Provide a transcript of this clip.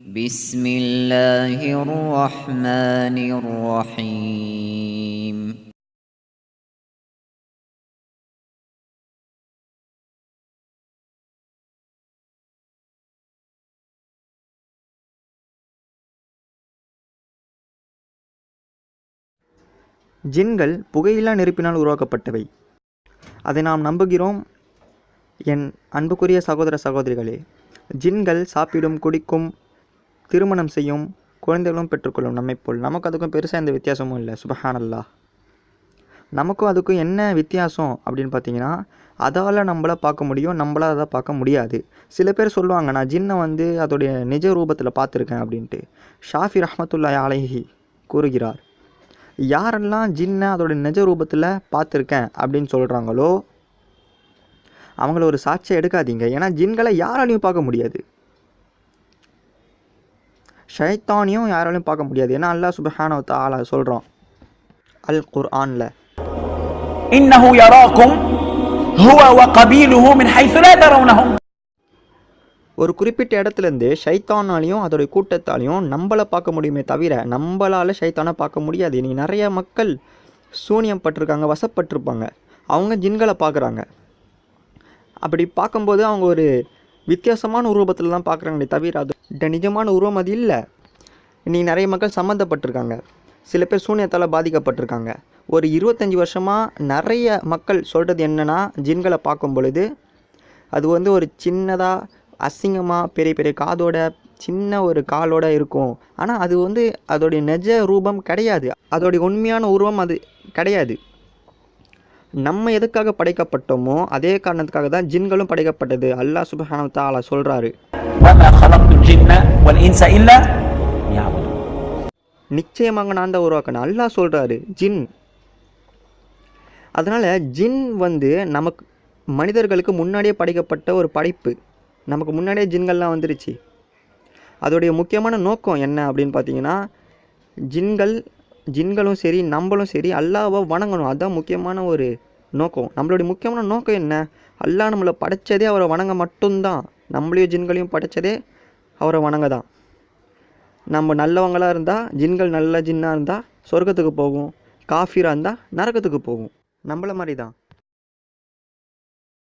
بسم الله الرحمن الرحيم ஜின்கள் புகையில்லா நெருப்பினால் உருவாக்கப்பட்டவை. அதை நாம் நம்புகிறோம். என் அன்புக்குரிய சகோதர சகோதரிகளே, ஜின்கள் சாப்பிடும், குடிக்கும், திருமணம் செய்யும், குழந்தைகளும் பெற்றுக்கொள்ளும் நம்மை போல். நமக்கு அதுக்கும் பெருசாக எந்த வித்தியாசமும் இல்லை. சுபஹானல்லாஹ். நமக்கும் அதுக்கும் என்ன வித்தியாசம் அப்படின்னு பார்த்தீங்கன்னா, அதால் நம்மளை பார்க்க முடியும், நம்மளால் அதை பார்க்க முடியாது. சில பேர் சொல்லுவாங்க, நான் ஜின்னை அதோடைய நிஜ ரூபத்தில் பார்த்துருக்கேன் அப்படின்ட்டு. ஷாஃபி ரஹ்மத்துல்லாஹி அலைஹி கூறுகிறார், யாரெல்லாம் ஜின்னை அதோடைய நிஜ ரூபத்தில் பார்த்துருக்கேன் அப்படின்னு சொல்கிறாங்களோ அவங்கள ஒரு சாட்சியை எடுக்காதீங்க. ஏன்னா ஜின்களை யாராலையும் பார்க்க முடியாது, ஷைத்தானையும் யாராலையும் பார்க்க முடியாது. ஏன்னா அல்லாஹ் சுப்ஹானஹு வ தஆலா சொல்கிறோம் அல் குர்ஆனில், இன்னஹு யராக்கும் ஹுவ வ கபீலுஹு மின் ஹைஸு லா தரவுனஹும். ஒரு குறிப்பிட்ட இடத்துலேருந்து ஷைத்தானாலையும் அதோடைய கூட்டத்தாலையும் நம்மளை பார்க்க முடியுமே தவிர நம்மளால் ஷைத்தானை பார்க்க முடியாது. இன்றைக்கி நிறைய மக்கள் சூனியம் பட்டிருக்காங்க, வசப்பட்டிருப்பாங்க, அவங்க ஜின்களை பார்க்குறாங்க. அப்படி பார்க்கும்போது அவங்க ஒரு வித்தியாசமான உருவத்தில் தான் பார்க்குறாங்களே தவிர அது நிஜமான உருவம் அது இல்லை. இன்றைக்கி நிறைய மக்கள் சம்மந்தப்பட்டிருக்காங்க, சில பேர் சூனியத்தால் பாதிக்கப்பட்டிருக்காங்க. ஒரு 25 வருஷமாக நிறைய மக்கள் சொல்கிறது என்னென்னா, ஜின்களை பார்க்கும் பொழுது அது ஒரு சின்னதாக அசிங்கமாக பெரிய பெரிய காதோட சின்ன ஒரு காலோட இருக்கும். ஆனால் அது அதோடைய நிஜ ரூபம் கிடையாது, அதோடைய உண்மையான உருவம் அது கிடையாது. நம்ம எதுக்காக படைக்கப்பட்டோமோ அதே காரணத்துக்காக தான் ஜின்களும் படைக்கப்பட்டது. அல்லாஹ் சுப்ஹானஹு வ தஆலா சொல்கிறாரு, நிச்சயமாக நான் தான் உருவாக்கினேன். அல்லாஹ் சொல்கிறாரு ஜின். அதனால் ஜின் நமக்கு மனிதர்களுக்கு முன்னாடியே படைக்கப்பட்ட ஒரு படைப்பு. நமக்கு முன்னாடியே ஜின்கள்லாம் வந்துருச்சு. அதோடைய முக்கியமான நோக்கம் என்ன அப்படின்னு பார்த்தீங்கன்னா, ஜின்களும் சரி நம்மளும் சரி அல்லாஹ்வை வணங்கணும். அதுதான் முக்கியமான ஒரு நோக்கம். நம்மளுடைய முக்கியமான நோக்கம் என்ன? அல்லாஹ் நம்மளை படைத்ததே அவரை வணங்க மட்டும்தான். நம்மளையும் ஜின்களையும் படைத்ததே அவரை வணங்க தான். நம்ம நல்லவங்களாக இருந்தால் ஜின்கள் நல்ல ஜின்னாக இருந்தால் சொர்க்கத்துக்கு போகும், காஃபிராக இருந்தால் நரகத்துக்கு போகும். நம்மள மாதிரி தான்.